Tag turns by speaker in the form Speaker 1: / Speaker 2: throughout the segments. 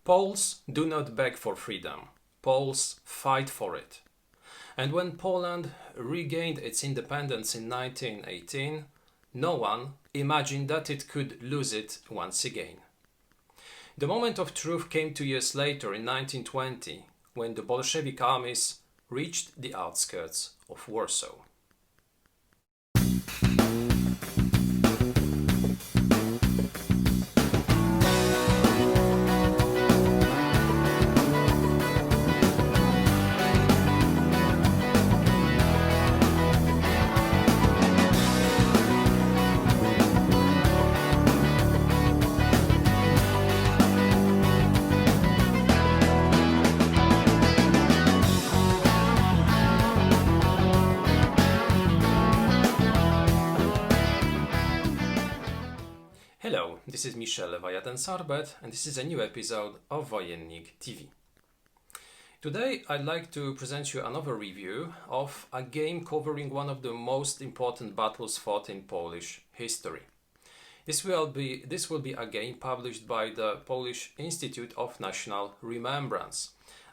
Speaker 1: Poles do not beg for freedom. Poles fight for it. And when Poland regained its independence in 1918, no one imagined that it could lose it once again. The moment of truth came 2 years later in 1920, when the Bolshevik armies reached the outskirts of Warsaw. Hello, this is Michel Sorbet and this is a new episode of Wojennik TV. Today I'd like to present you another review of a game covering one of the most important battles fought in Polish history. This will be a game published by the Polish Institute of National Remembrance,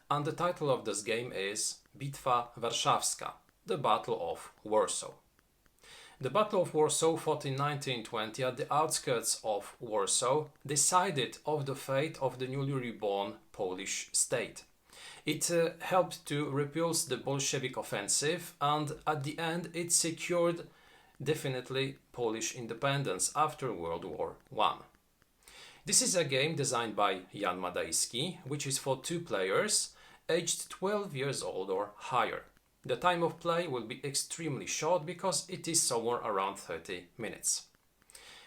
Speaker 1: and the title of this game is Bitwa Warszawska, the Battle of Warsaw. The Battle of Warsaw, fought in 1920 at the outskirts of Warsaw, decided of the fate of the newly reborn Polish state. It helped to repulse the Bolshevik offensive, and at the end it secured definitely Polish independence after World War I. This is a game designed by Jan Madejski, which is for 2 players aged 12 years old or higher. The time of play will be extremely short because it is somewhere around 30 minutes.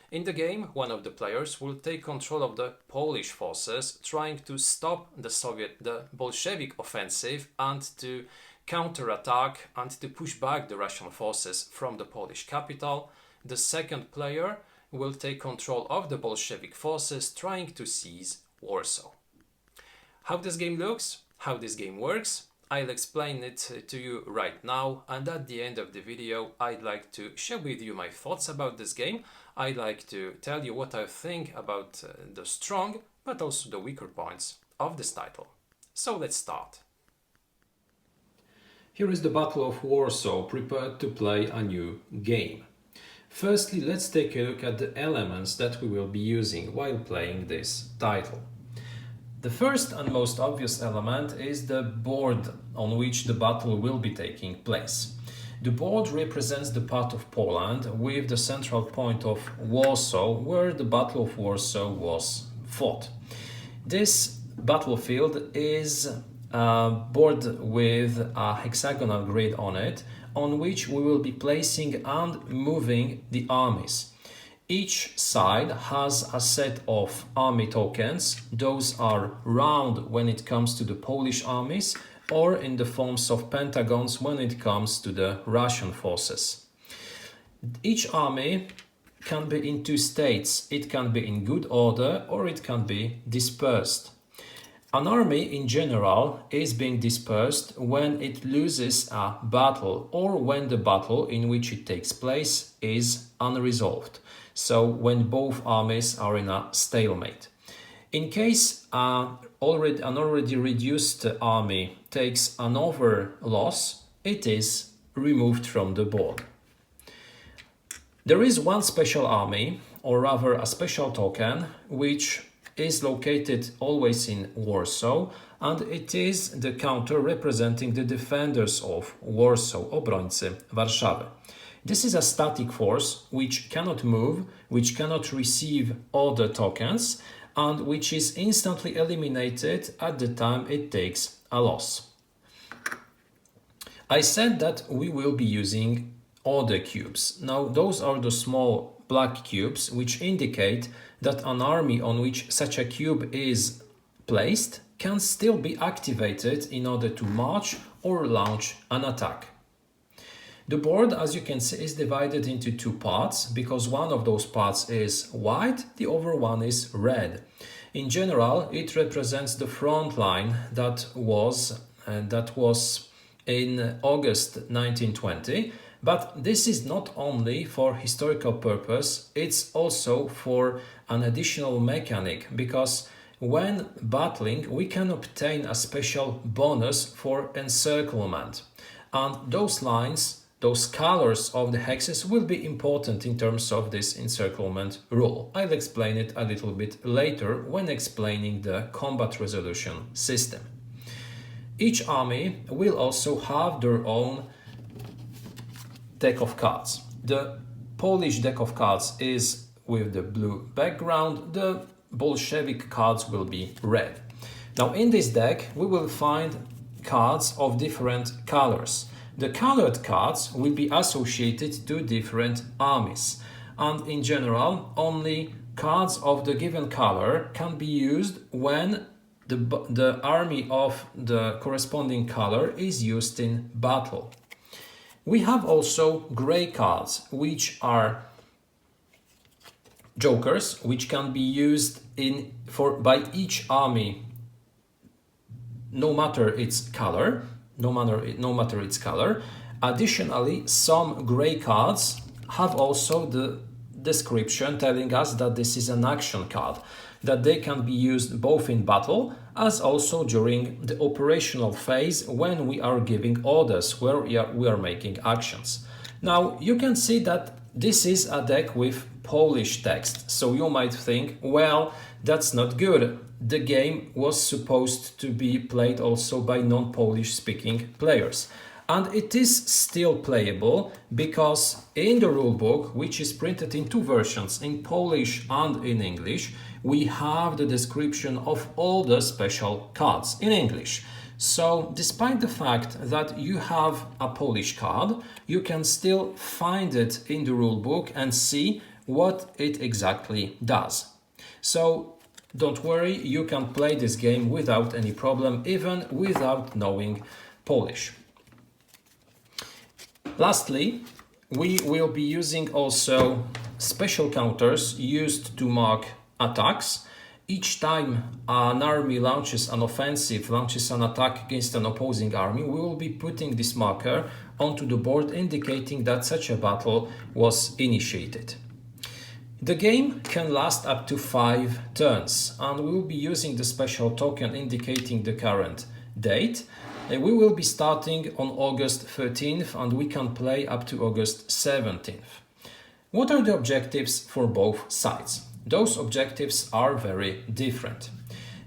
Speaker 1: In the game, one of the players will take control of the Polish forces, trying to stop the Bolshevik offensive and to counterattack and to push back the Russian forces from the Polish capital. The second player will take control of the Bolshevik forces, trying to seize Warsaw. How this game looks, how this game works, I'll explain it to you right now, and at the end of the video I'd like to share with you my thoughts about this game. I'd like to tell you what I think about the strong but also the weaker points of this title. So let's start. Here is the Battle of Warsaw, prepared to play a new game. Firstly, let's take a look at the elements that we will be using while playing this title. The first and most obvious element is the board on which the battle will be taking place. The board represents the part of Poland with the central point of Warsaw, where the Battle of Warsaw was fought. This battlefield is a board with a hexagonal grid on it, on which we will be placing and moving the armies. Each side has a set of army tokens. Those are round when it comes to the Polish armies, or in the forms of pentagons when it comes to the Russian forces. Each army can be in 2 states. It can be in good order or it can be dispersed. An army in general is being dispersed when it loses a battle or when the battle in which it takes place is unresolved. So when both armies are in a stalemate. In case an already reduced army takes another loss, it is removed from the board. There is one special army, or rather a special token, which is located always in Warsaw, and it is the counter representing the defenders of Warsaw, obrońcy Warszawy. This is a static force which cannot move, which cannot receive other tokens, and which is instantly eliminated at the time it takes a loss. I said that we will be using order cubes. Now, those are the small black cubes which indicate that an army on which such a cube is placed can still be activated in order to march or launch an attack. The board, as you can see, is divided into 2 parts because one of those parts is white, the other one is red. In general, it represents the front line that was in August 1920, but this is not only for historical purpose, it's also for an additional mechanic, because when battling, we can obtain a special bonus for encirclement. And those lines, those colors of the hexes will be important in terms of this encirclement rule. I'll explain it a little bit later when explaining the combat resolution system. Each army will also have their own deck of cards. The Polish deck of cards is with the blue background. The Bolshevik cards will be red. Now in this deck we will find cards of different colors. The colored cards will be associated to different armies, and in general only cards of the given color can be used when the army of the corresponding color is used in battle. We have also gray cards, which are jokers, which can be used by each army, no matter its color. No matter its color. Additionally, some gray cards have also the description telling us that this is an action card, that they can be used both in battle as also during the operational phase when we are giving orders, where we are making actions. Now you can see that this is a deck with Polish text, so you might think, well, that's not good. The game was supposed to be played also by non-Polish speaking players. And it is still playable because in the rulebook, which is printed in two versions, in Polish and in English, we have the description of all the special cards in English. So despite the fact that you have a Polish card, you can still find it in the rulebook and see what it exactly does. So don't worry, you can play this game without any problem, even without knowing Polish. Lastly, we will be using also special counters used to mark attacks. Each time an army launches an offensive, launches an attack against an opposing army, we will be putting this marker onto the board, indicating that such a battle was initiated. The game can last up to 5 turns, and we will be using the special token indicating the current date. We will be starting on August 13th and we can play up to August 17th. What are the objectives for both sides? Those objectives are very different.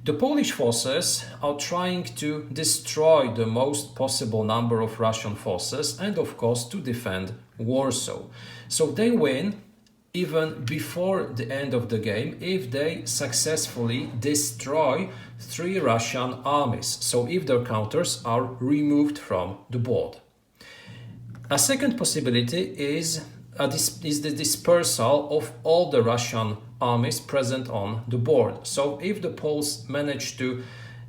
Speaker 1: The Polish forces are trying to destroy the most possible number of Russian forces and of course to defend Warsaw. So they win even before the end of the game if they successfully destroy 3 Russian armies, so if their counters are removed from the board. A second possibility is the dispersal of all the Russian armies present on the board. So if the Poles manage to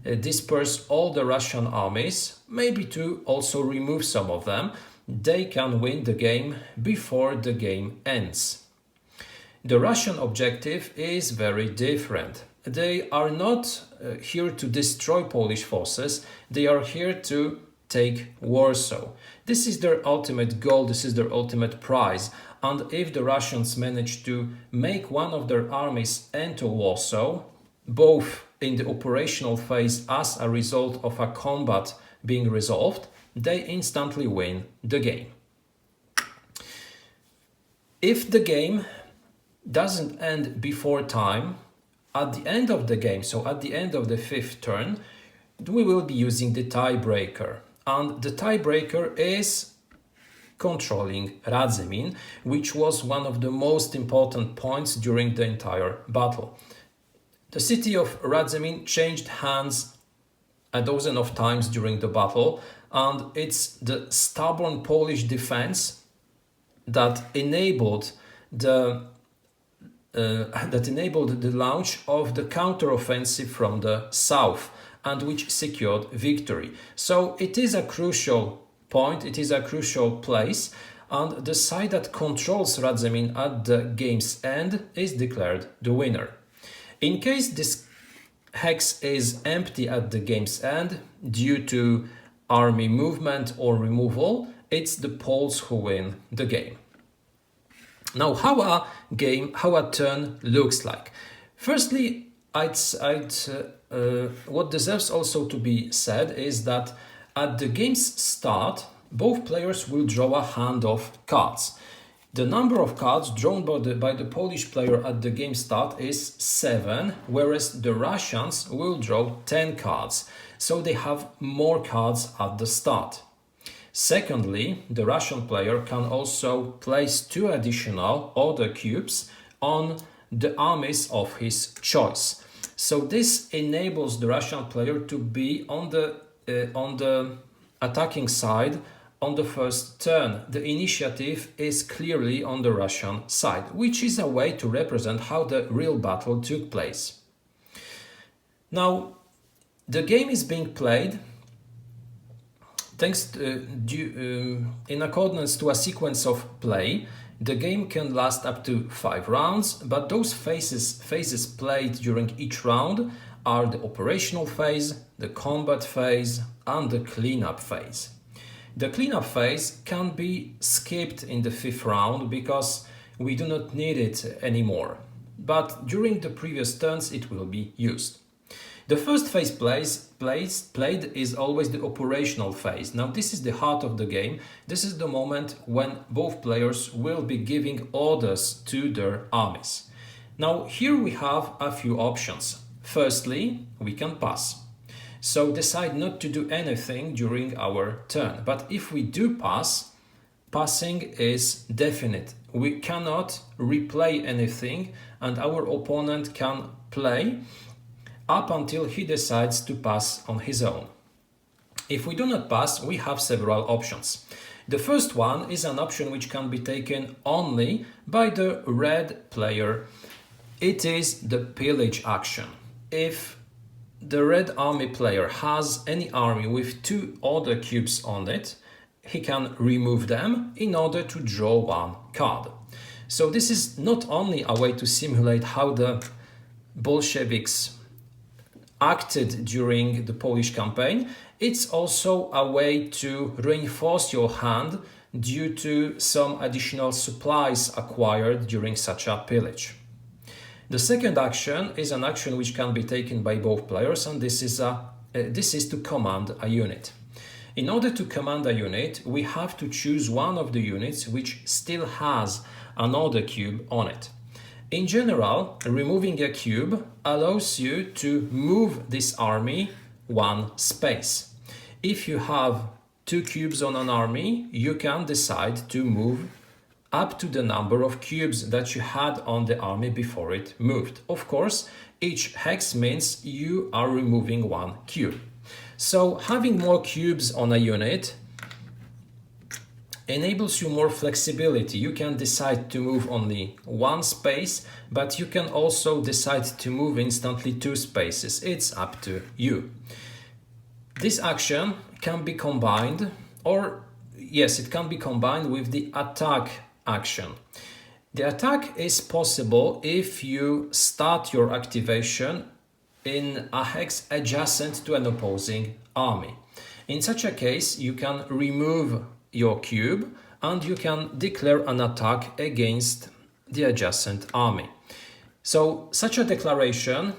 Speaker 1: disperse all the Russian armies, maybe to also remove some of them, they can win the game before the game ends. The Russian objective is very different. They are not here to destroy Polish forces, they are here to take Warsaw. This is their ultimate goal, this is their ultimate prize. And if the Russians manage to make one of their armies enter Warsaw, both in the operational phase as a result of a combat being resolved, they instantly win the game. If the game doesn't end before time, at the end of the game, so at the end of the 5th turn, we will be using the tiebreaker. And the tiebreaker is controlling Radzymin, which was one of the most important points during the entire battle. The city of Radzymin changed hands a dozen of times during the battle, and it's the stubborn Polish defense that enabled the launch of the counteroffensive from the south and which secured victory. So it is a crucial point, it is a crucial place, and the side that controls Radzymin at the game's end is declared the winner. In case this hex is empty at the game's end due to army movement or removal, it's the Poles who win the game. Now, how a turn looks like. Firstly, what deserves also to be said is that at the game's start, both players will draw a hand of cards. The number of cards drawn by the Polish player at the game start is 7, whereas the Russians will draw 10 cards, so they have more cards at the start. Secondly, the Russian player can also place 2 additional order cubes on the armies of his choice. So this enables the Russian player to be on the attacking side on the first turn. The initiative is clearly on the Russian side, which is a way to represent how the real battle took place. Now, the game is being played in accordance to a sequence of play. The game can last up to 5 rounds, but those phases played during each round are the operational phase, the combat phase, and the cleanup phase. The cleanup phase can be skipped in the 5th round because we do not need it anymore, but during the previous turns it will be used. The first phase played is always the operational phase. Now this is the heart of the game. This is the moment when both players will be giving orders to their armies. Now here we have a few options. Firstly, we can pass. So decide not to do anything during our turn. But if we do pass, passing is definite. We cannot replay anything and our opponent can play up until he decides to pass on his own. If we do not pass, we have several options. The first one is an option which can be taken only by the red player. It is the pillage action. If the red army player has any army with 2 order cubes on it, he can remove them in order to draw 1 card. So this is not only a way to simulate how the Bolsheviks acted during the Polish campaign, it's also a way to reinforce your hand due to some additional supplies acquired during such a pillage. The second action is an action which can be taken by both players, and this is to command a unit. In order to command a unit, we have to choose one of the units which still has an order cube on it. In general, removing a cube allows you to move this army 1 space. If you have 2 cubes on an army, you can decide to move up to the number of cubes that you had on the army before it moved. Of course, each hex means you are removing 1 cube. So having more cubes on a unit enables you more flexibility. You can decide to move only 1 space, but you can also decide to move instantly 2 spaces. It's up to you. This action can be combined, it can be combined with the attack action. The attack is possible if you start your activation in a hex adjacent to an opposing army. In such a case, you can remove your cube and you can declare an attack against the adjacent army. So such a declaration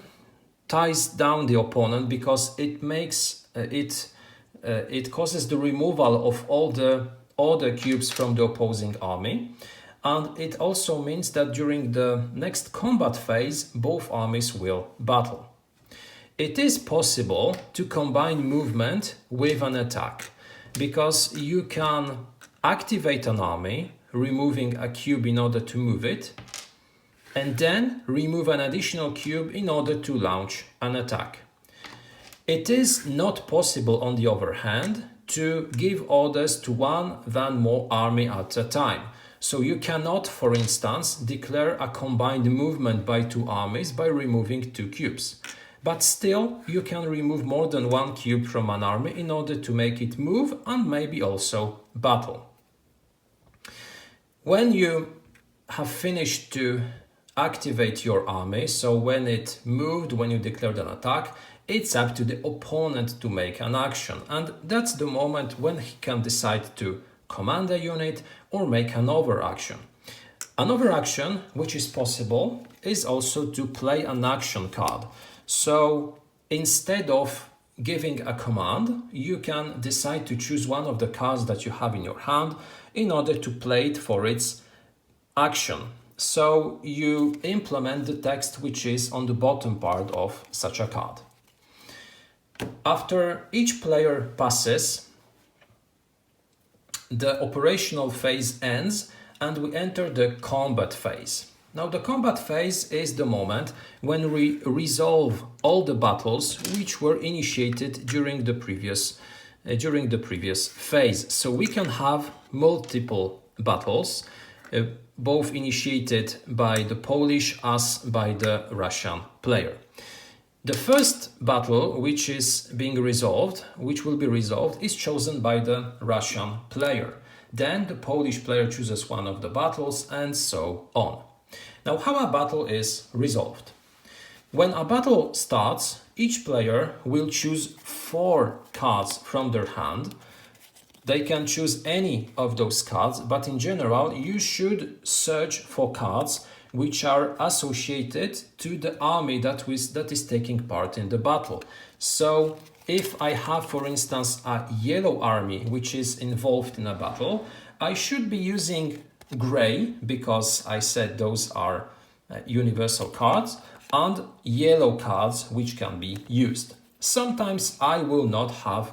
Speaker 1: ties down the opponent because it makes it causes the removal of all the order cubes from the opposing army, and it also means that during the next combat phase both armies will battle. It is possible to combine movement with an attack, because you can activate an army, removing a cube in order to move it, and then remove an additional cube in order to launch an attack. It is not possible, on the other hand, to give orders to one than more army at a time. So you cannot, for instance, declare a combined movement by 2 armies by removing 2 cubes. But still, you can remove more than 1 cube from an army in order to make it move and maybe also battle. When you have finished to activate your army, so when it moved, when you declared an attack, it's up to the opponent to make an action, and that's the moment when he can decide to command a unit or make an overaction. Another action which is possible is also to play an action card. So instead of giving a command, you can decide to choose one of the cards that you have in your hand in order to play it for its action. So you implement the text which is on the bottom part of such a card. After each player passes, the operational phase ends and we enter the combat phase. Now the combat phase is the moment when we resolve all the battles which were initiated during the previous phase. So we can have multiple battles, both initiated by the Polish as by the Russian player. The first battle which will be resolved, is chosen by the Russian player. Then the Polish player chooses one of the battles and so on. Now, how a battle is resolved. When a battle starts, each player will choose 4 cards from their hand. They can choose any of those cards, but in general, you should search for cards which are associated to the army that is taking part in the battle. So, if I have, for instance, a yellow army which is involved in a battle, I should be using gray, because I said those are universal cards, and yellow cards which can be used. Sometimes I will not have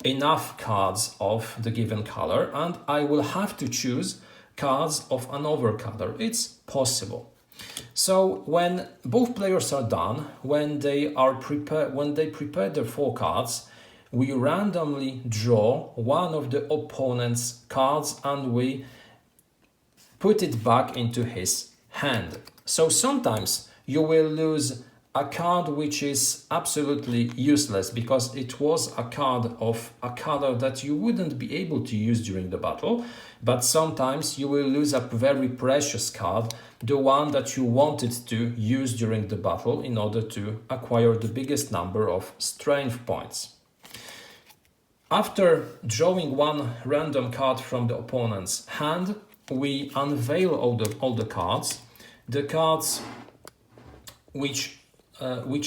Speaker 1: enough cards of the given color and I will have to choose cards of another color. It's possible. So when both players are done, when they prepare their 4 cards, we randomly draw one of the opponent's cards and we put it back into his hand. So sometimes you will lose a card which is absolutely useless because it was a card of a color that you wouldn't be able to use during the battle, but sometimes you will lose a very precious card, the one that you wanted to use during the battle in order to acquire the biggest number of strength points. After drawing one random card from the opponent's hand, we unveil all the cards. The cards which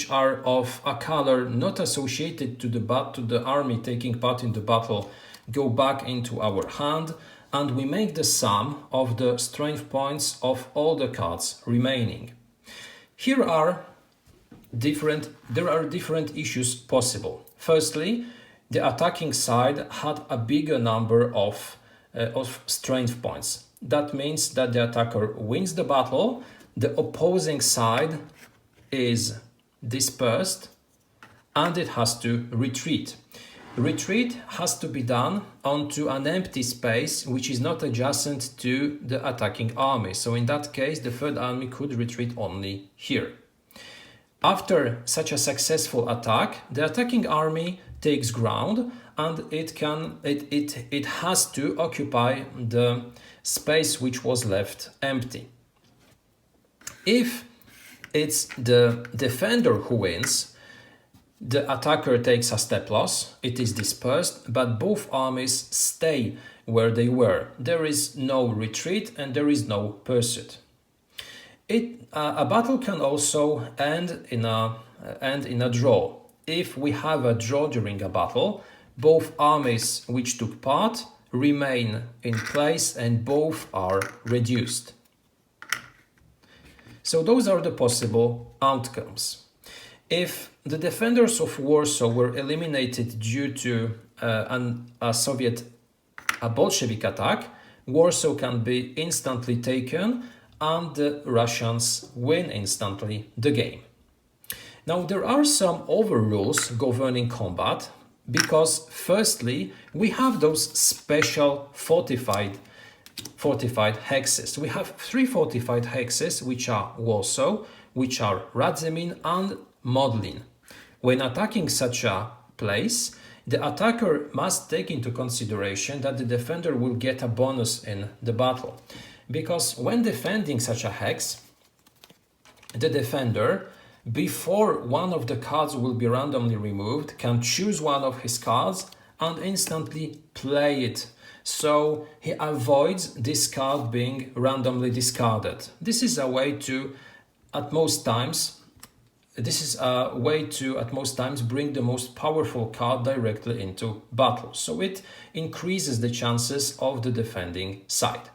Speaker 1: are of a color not associated to the army taking part in the battle go back into our hand, and we make the sum of the strength points of all the cards remaining. There are different issues possible. Firstly, the attacking side had a bigger number of strength points. That means that the attacker wins the battle, the opposing side is dispersed and it has to retreat. Retreat has to be done onto an empty space which is not adjacent to the attacking army. So in that case, the third army could retreat only here. After such a successful attack, the attacking army takes ground and it has to occupy the space which was left empty. If it's the defender who wins, the attacker takes a step loss, it is dispersed, but both armies stay where they were. There is no retreat and there is no pursuit. A battle can also end in a draw. If we have a draw during a battle, both armies which took part remain in place and both are reduced. So those are the possible outcomes. If the defenders of Warsaw were eliminated due to a Bolshevik attack, Warsaw can be instantly taken and the Russians win instantly the game. Now there are some other rules governing combat because firstly we have those special fortified hexes. We have 3 fortified hexes which are Warsaw, which are Radzymin and Modlin. When attacking such a place, the attacker must take into consideration that the defender will get a bonus in the battle. Because when defending such a hex, the defender, before one of the cards will be randomly removed, can choose one of his cards and instantly play it So he avoids this card being randomly discarded. This is a way to, at most times, bring the most powerful card directly into battle. So it increases the chances of the defending side.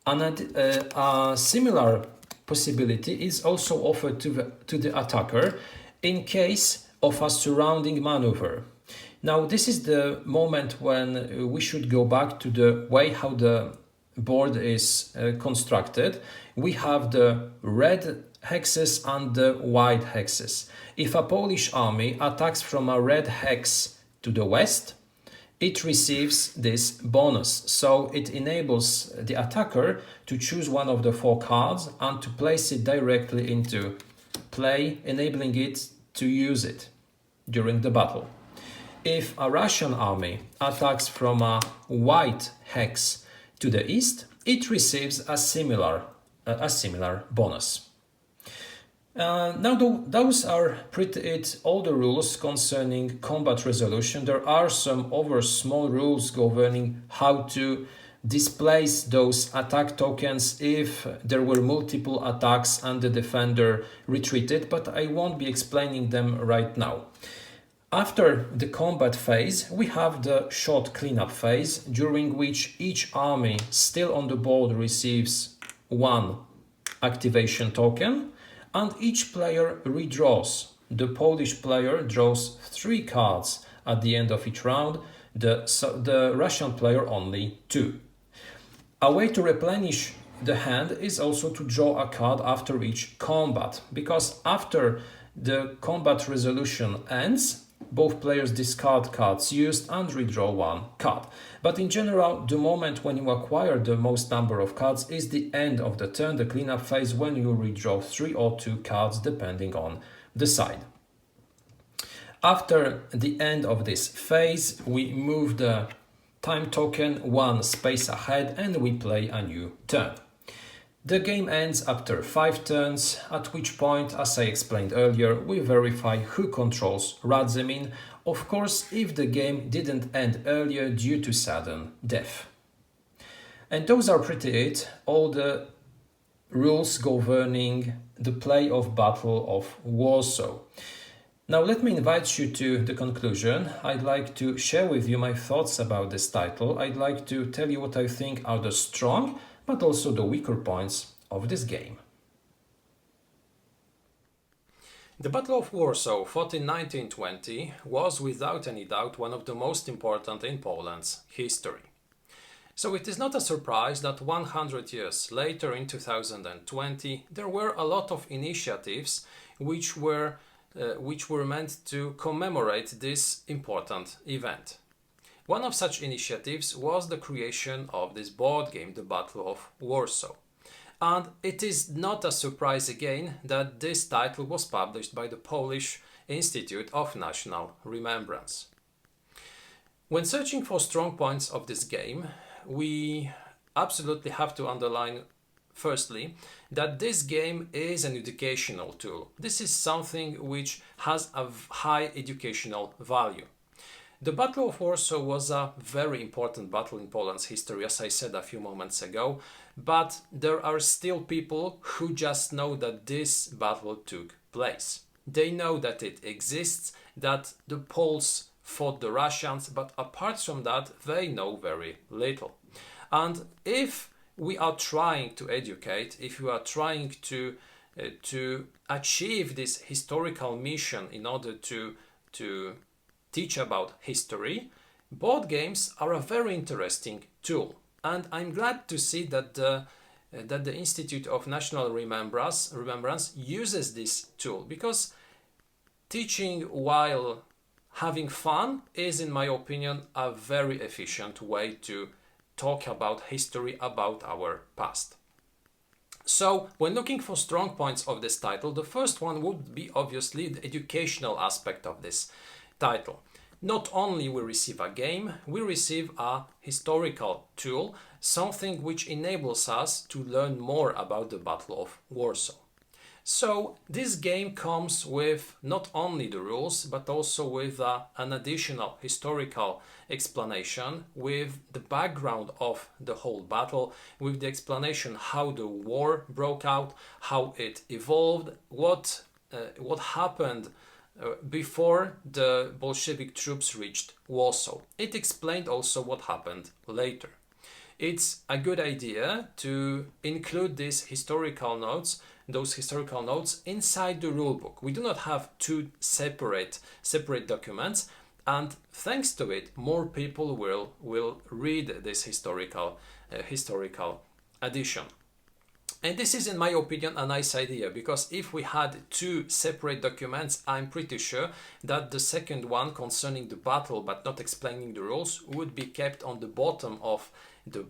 Speaker 1: A similar possibility is also offered to the attacker in case of a surrounding maneuver. Now, this is the moment when we should go back to the way how the board is constructed. We have the red hexes and the white hexes. If a Polish army attacks from a red hex to the west, it receives this bonus. So it enables the attacker to choose one of the 4 cards and to place it directly into play, enabling it to use it during the battle. If a Russian army attacks from a white hex to the east, it receives a similar bonus. Now, those are all the rules concerning combat resolution. There are some other small rules governing how to displace those attack tokens if there were multiple attacks and the defender retreated, but I won't be explaining them right now. After the combat phase, we have the short cleanup phase, during which each army still on the board receives 1 activation token, and each player redraws. The Polish player draws 3 cards at the end of each round, the Russian player only 2. A way to replenish the hand is also to draw a card after each combat, because after the combat resolution ends, both players discard cards used and redraw 1 card. But in general, the moment when you acquire the most number of cards is the end of the turn, the cleanup phase, when you redraw 3 or 2 cards depending on the side. After the end of this phase, we move the time token 1 space ahead and we play a new turn. The game ends after 5 turns, at which point, as I explained earlier, we verify who controls Radzymin, of course if the game didn't end earlier due to sudden death. And those are pretty it, all the rules governing the play of Battle of Warsaw. Now let me invite you to the conclusion. I'd like to share with you my thoughts about this title. I'd like to tell you what I think are the strong but also the weaker points of this game. The Battle of Warsaw, fought in 1920, was without any doubt one of the most important in Poland's history. So it is not a surprise that 100 years later, in 2020, there were a lot of initiatives which were meant to commemorate this important event. One of such initiatives was the creation of this board game, the Battle of Warsaw. And it is not a surprise again that this title was published by the Polish Institute of National Remembrance. When searching for strong points of this game, we absolutely have to underline, firstly, that this game is an educational tool. This is something which has a high educational value. The Battle of Warsaw was a very important battle in Poland's history, as I said a few moments ago, but there are still people who just know that this battle took place. They know that it exists, that the Poles fought the Russians, but apart from that, they know very little. And if we are trying to educate, if we are trying to achieve this historical mission in order to teach about history, board games are a very interesting tool. And I'm glad to see that the Institute of National Remembrance uses this tool, because teaching while having fun is, in my opinion, a very efficient way to talk about history, about our past. So, when looking for strong points of this title, the first one would be obviously the educational aspect of this title. Not only we receive a game, we receive a historical tool, something which enables us to learn more about the Battle of Warsaw. So this game comes with not only the rules, but also with an additional historical explanation, with the background of the whole battle, with the explanation how the war broke out, how it evolved, what happened before the Bolshevik troops reached Warsaw. It explained also what happened later. It's a good idea to include these historical notes, those historical notes, inside the rulebook. We do not have two separate documents, and thanks to it, more people will read this historical addition. And this is, in my opinion, a nice idea, because if we had two separate documents, I'm pretty sure that the second one concerning the battle but not explaining the rules would be kept on the bottom of the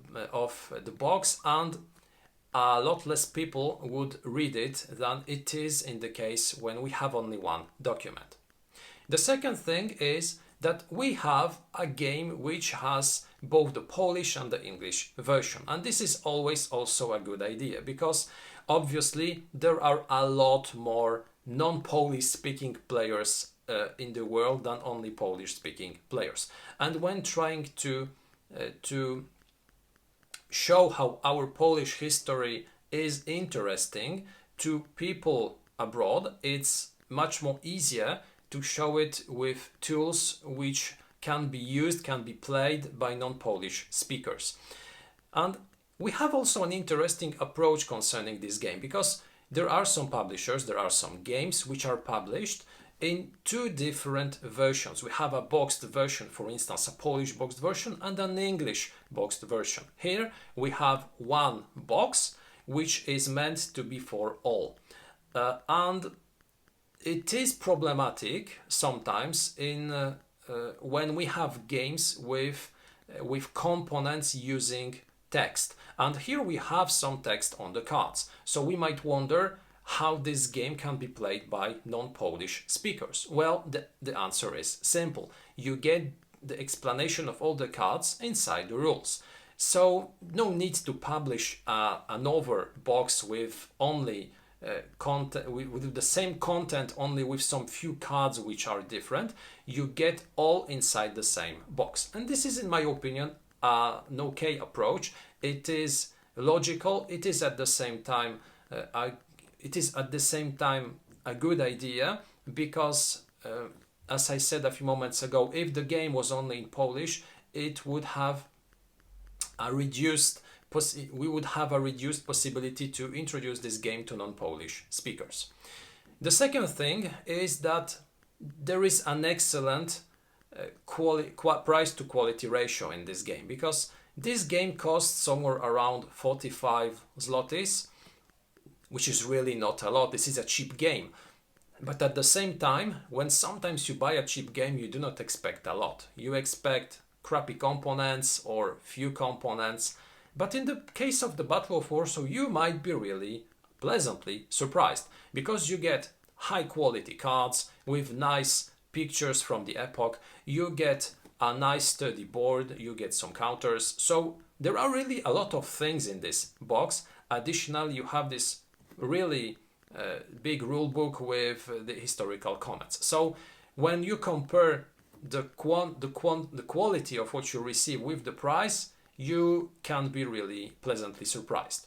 Speaker 1: box, and a lot less people would read it than it is in the case when we have only one document. The second thing is that we have a game which has both the Polish and the English version, and this is always also a good idea, because obviously there are a lot more non-Polish speaking players in the world than only Polish speaking players, and when trying to show how our Polish history is interesting to people abroad, it's much more easier to show it with tools which can be used, can be played by non-Polish speakers. And we have also an interesting approach concerning this game, because there are some publishers, there are some games which are published in two different versions. We have a boxed version, for instance, a Polish boxed version and an English boxed version. Here we have one box which is meant to be for all. And it is problematic sometimes in when we have games with components using text. And here we have some text on the cards. So we might wonder how this game can be played by non-Polish speakers. Well, the answer is simple. You get the explanation of all the cards inside the rules. So no need to publish another box with only content, with the same content, only with some few cards which are different. You get all inside the same box. And this is, in my opinion, an okay approach. It is logical. It is at the same time a good idea, because as I said a few moments ago, if the game was only in Polish, it would have a reduced possibility to introduce this game to non-Polish speakers. The second thing is that there is an excellent price to quality ratio in this game, because this game costs somewhere around 45 zlotys, which is really not a lot. This is a cheap game. But at the same time, when sometimes you buy a cheap game, you do not expect a lot. You expect crappy components or few components. But in the case of the Battle of Warsaw, you might be really pleasantly surprised, because you get high quality cards with nice pictures from the epoch. You get a nice sturdy board, you get some counters. So there are really a lot of things in this box. Additionally, you have this really big rule book with the historical comments. So when you compare the quality of what you receive with the price, you can be really pleasantly surprised.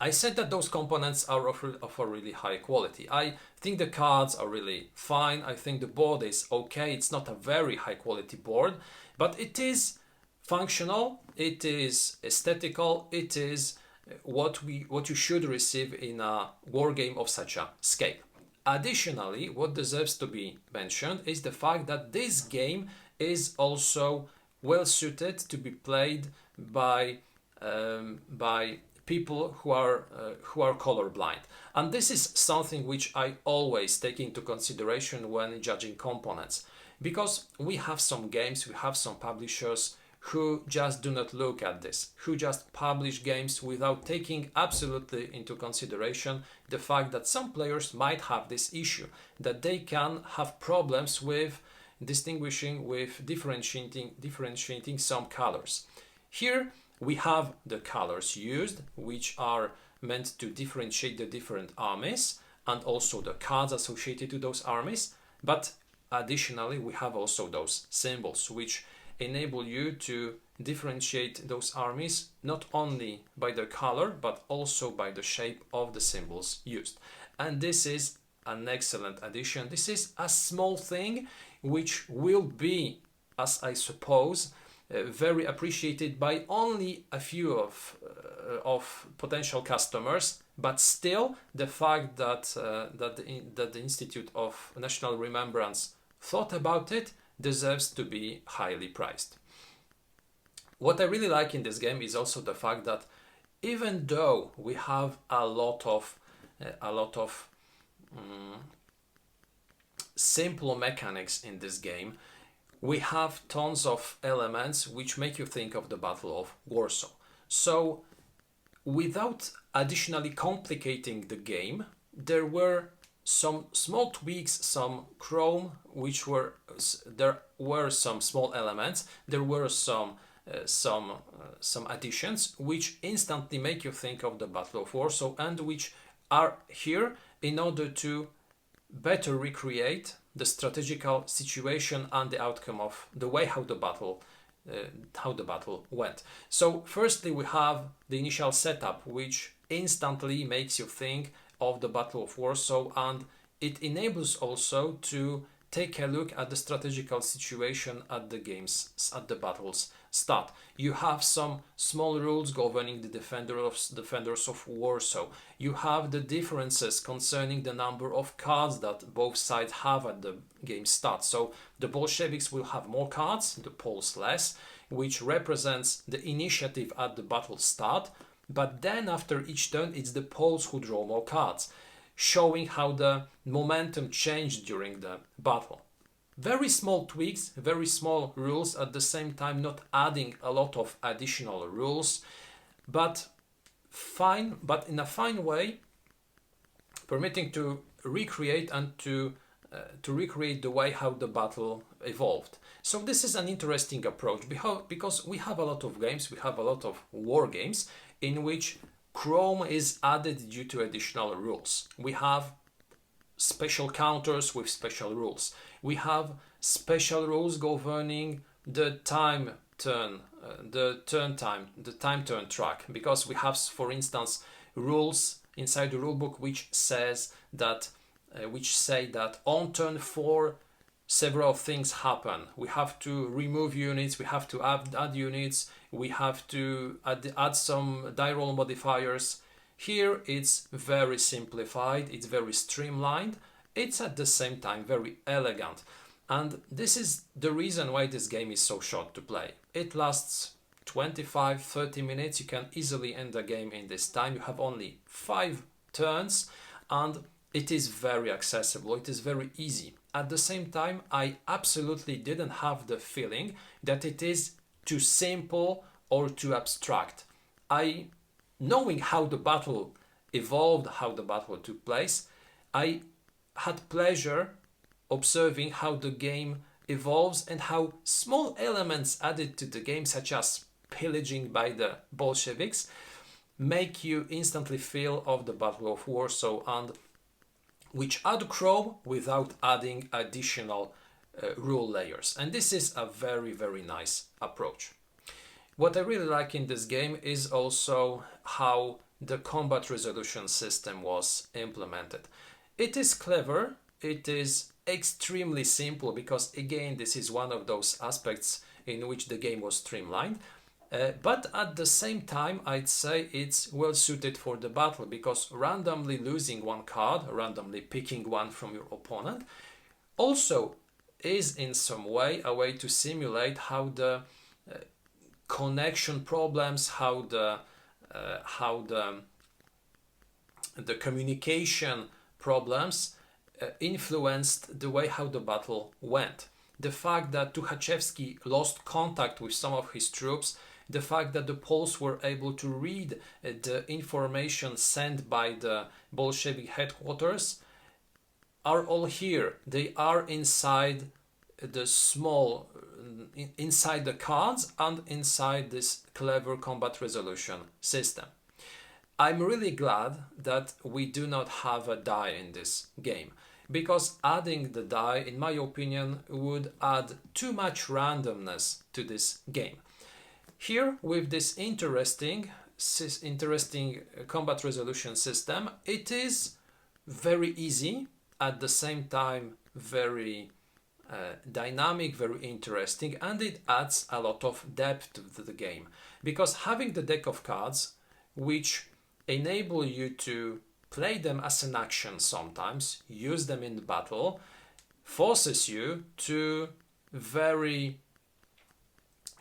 Speaker 1: I said that those components are of a really high quality. I think the cards are really fine. I think the board is okay. It's not a very high quality board, but it is functional, it is aesthetical, it is what you should receive in a war game of such a scale. Additionally, what deserves to be mentioned is the fact that this game is also well suited to be played by people who are colorblind, and this is something which I always take into consideration when judging components, because we have some games, we have some publishers who just do not look at this, who just publish games without taking absolutely into consideration the fact that some players might have this issue, that they can have problems with distinguishing, with differentiating some colors. Here we have the colors used, which are meant to differentiate the different armies and also the cards associated to those armies. But additionally, we have also those symbols which enable you to differentiate those armies not only by the color but also by the shape of the symbols used. And this is an excellent addition. This is a small thing which will be, as I suppose, very appreciated by only a few of potential customers, but still the fact that that the Institute of National Remembrance thought about it deserves to be highly prized. What I really like in this game is also the fact that even though we have a lot of simple mechanics in this game, we have tons of elements which make you think of the Battle of Warsaw. So without additionally complicating the game, there were some small tweaks, some chrome, there were some small elements, there were some additions which instantly make you think of the Battle of Warsaw and which are here in order to better recreate the strategical situation and the outcome of the way how the battle went. So firstly we have the initial setup, which instantly makes you think of the Battle of Warsaw, and it enables also to take a look at the strategical situation at the battle's start. You have some small rules governing the defenders of Warsaw. You have the differences concerning the number of cards that both sides have at the game start. So the Bolsheviks will have more cards, the Poles less, which represents the initiative at the battle start. But then after each turn, it's the Poles who draw more cards, showing how the momentum changed during the battle. Very small tweaks, very small rules, at the same time not adding a lot of additional rules, but in a fine way, permitting to recreate and to recreate the way how the battle evolved. So this is an interesting approach because we have a lot of games, we have a lot of war games in which Chrome is added due to additional rules. We have special counters with special rules. We have special rules governing the time turn track, because we have, for instance, rules inside the rulebook which say that on turn 4 several things happen. We have to remove units, we have to add units, we have to add some die roll modifiers. Here it's very simplified, it's very streamlined, it's at the same time very elegant. And this is the reason why this game is so short to play. It lasts 25-30 minutes, you can easily end the game in this time. You have only 5 turns and it is very accessible, it is very easy. At the same time, I absolutely didn't have the feeling that it is too simple or too abstract. Knowing how the battle evolved, how the battle took place, I had pleasure observing how the game evolves and how small elements added to the game, such as pillaging by the Bolsheviks, make you instantly feel of the Battle of Warsaw, and which add Chrome without adding additional rule layers. And this is a very, very nice approach. What I really like in this game is also how the combat resolution system was implemented. It is clever, it is extremely simple, because again this is one of those aspects in which the game was streamlined, but at the same time I'd say it's well suited for the battle, because randomly losing one card, randomly picking one from your opponent, also is in some way a way to simulate how the connection problems, how the communication problems influenced the way how the battle went. The fact that Tuchachevsky lost contact with some of his troops, the fact that the Poles were able to read the information sent by the Bolshevik headquarters are all here. They are inside inside the cards and inside this clever combat resolution system. I'm really glad that we do not have a die in this game, because adding the die, in my opinion, would add too much randomness to this game. Here, with this interesting combat resolution system, it is very easy, at the same time very dynamic, very interesting, and it adds a lot of depth to the game, because having the deck of cards which enable you to play them as an action, sometimes use them in the battle, forces you to very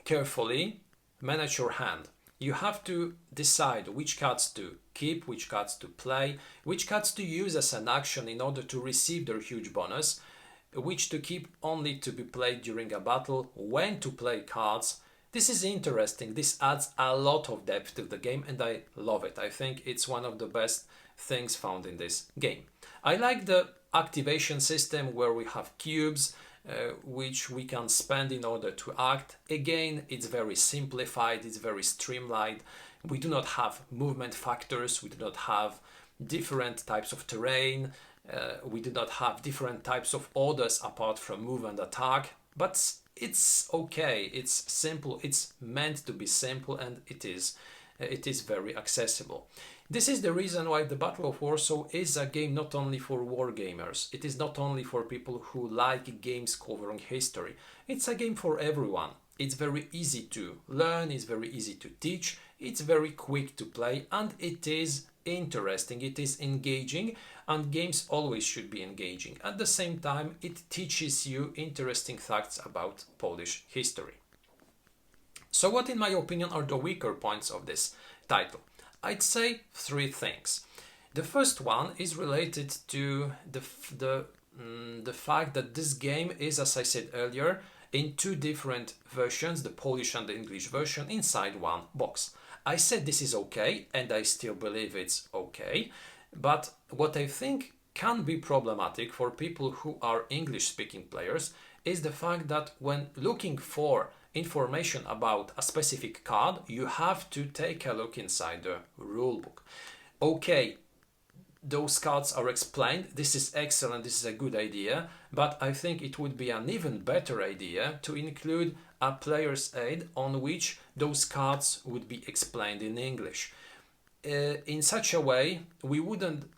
Speaker 1: carefully manage your hand. You have to decide which cards to keep, which cards to play, which cards to use as an action in order to receive their huge bonus, which to keep only to be played during a battle, when to play cards. This is interesting. This adds a lot of depth to the game, and I love it. I think it's one of the best things found in this game. I like the activation system where we have cubes which we can spend in order to act. Again, it's very simplified, it's very streamlined. We do not have movement factors, we do not have different types of terrain, we do not have different types of orders apart from move and attack, but it's okay, it's simple, it's meant to be simple, and it is very accessible. This is the reason why the Battle of Warsaw is a game not only for wargamers, it is not only for people who like games covering history, it's a game for everyone. It's very easy to learn, it's very easy to teach, it's very quick to play, and it is interesting, it is engaging, and games always should be engaging. At the same time, it teaches you interesting facts about Polish history. So what, in my opinion, are the weaker points of this title? I'd say three things. The first one is related to the fact that this game is, as I said earlier, in two different versions, the Polish and the English version, inside one box. I said this is okay, and I still believe it's okay, but what I think can be problematic for people who are English-speaking players is the fact that when looking for information about a specific card, you have to take a look inside the rulebook. Okay, those cards are explained, this is excellent, this is a good idea, but I think it would be an even better idea to include a player's aid on which those cards would be explained in English. In such a way, we wouldn't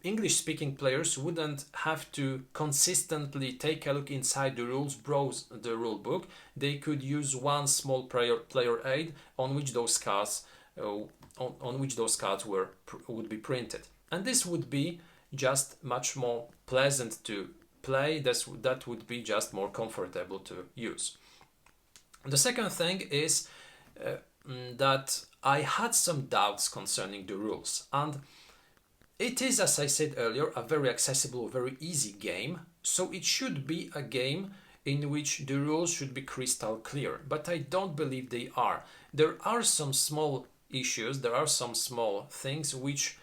Speaker 1: English-speaking players wouldn't have to consistently take a look inside the rules, browse the rule book. They could use one small player aid on which those cards would be printed, and this would be just much more pleasant to play. That would be just more comfortable to use. The second thing is that I had some doubts concerning the rules, and it is, as I said earlier, a very accessible, very easy game, so it should be a game in which the rules should be crystal clear, but I don't believe they are. There are some small issues, there are some small things which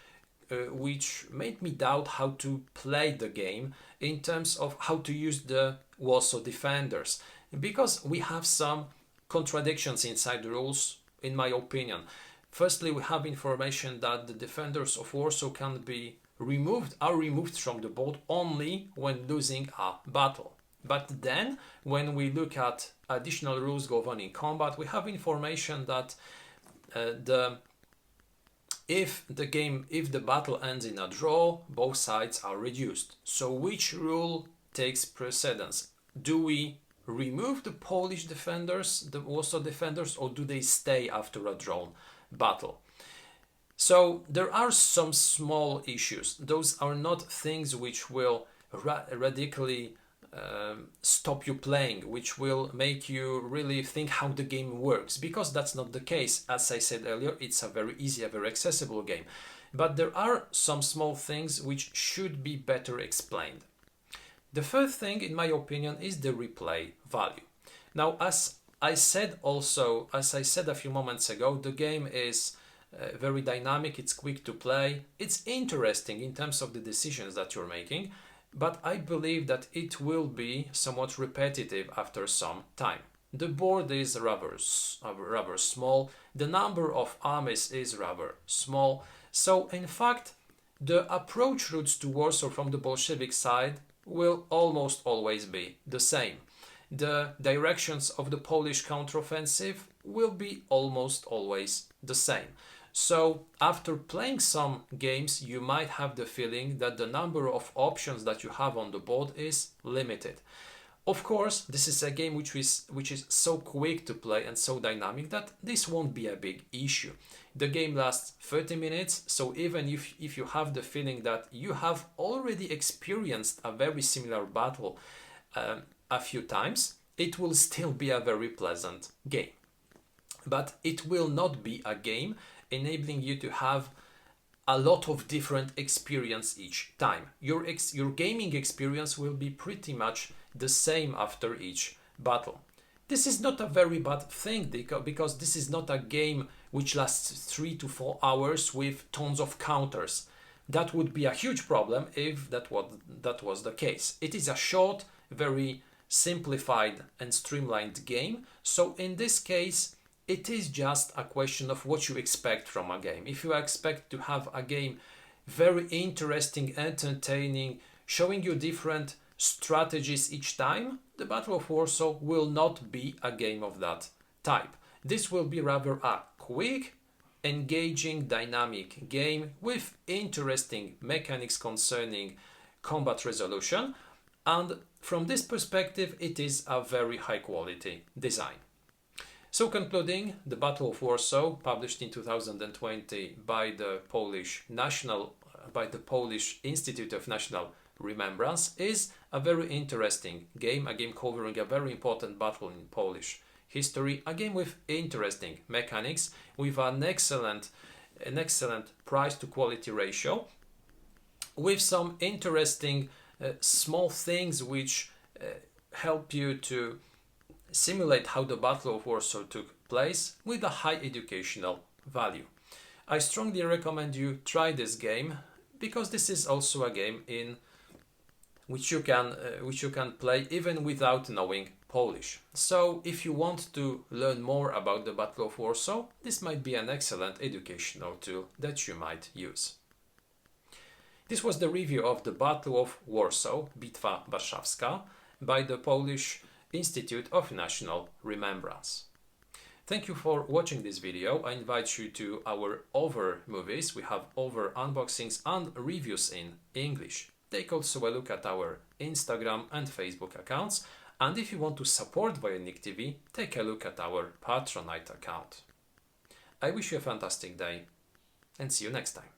Speaker 1: made me doubt how to play the game in terms of how to use the Warsaw defenders, because we have some contradictions inside the rules, in my opinion. Firstly, we have information that the defenders of Warsaw are removed from the board only when losing a battle. But then, when we look at additional rules governing combat, we have information that if the battle ends in a draw, both sides are reduced. So which rule takes precedence? Do we remove the Polish defenders, the Warsaw defenders, or do they stay after a drawn battle? So there are some small issues. Those are not things which will radically stop you playing, which will make you really think how the game works, because that's not the case. As I said earlier, it's a very easy, a very accessible game. But there are some small things which should be better explained. The third thing, in my opinion, is the replay value. Now, as I said a few moments ago, the game is very dynamic, it's quick to play, it's interesting in terms of the decisions that you're making, but I believe that it will be somewhat repetitive after some time. The board is rather small. The number of armies is rather small. So in fact, the approach routes to Warsaw from the Bolshevik side will almost always be the same. The directions of the Polish counteroffensive will be almost always the same. So after playing some games, you might have the feeling that the number of options that you have on the board is limited. Of course, this is a game which is so quick to play and so dynamic that this won't be a big issue. The game lasts 30 minutes, so even if you have the feeling that you have already experienced a very similar battle a few times, it will still be a very pleasant game. But it will not be a game enabling you to have a lot of different experience each time. Your gaming experience will be pretty much the same after each battle. This is not a very bad thing because this is not a game which lasts 3 to 4 hours with tons of counters. That would be a huge problem if that was the case. It is a short, very simplified and streamlined game. So in this case, it is just a question of what you expect from a game. If you expect to have a game very interesting, entertaining, showing you different strategies each time, the Battle of Warsaw will not be a game of that type. This will be rather a quick, engaging, dynamic game with interesting mechanics concerning combat resolution, and from this perspective it is a very high quality design. So concluding, the Battle of Warsaw, published in 2020 by the Polish Institute of National Remembrance, is a very interesting game, a game covering a very important battle in Polish history, a game with interesting mechanics, with an excellent price to quality ratio, with some interesting small things which help you to simulate how the Battle of Warsaw took place, with a high educational value. I strongly recommend you try this game because this is also a game in which you can play even without knowing Polish. So if you want to learn more about the Battle of Warsaw, this might be an excellent educational tool that you might use. This was the review of the Battle of Warsaw, Bitwa Warszawska, by the Polish Institute of National Remembrance. Thank you for watching this video. I invite you to our other movies. We have other unboxings and reviews in English. Take also a look at our Instagram and Facebook accounts. And if you want to support Wojennik TV, take a look at our Patronite account. I wish you a fantastic day and see you next time.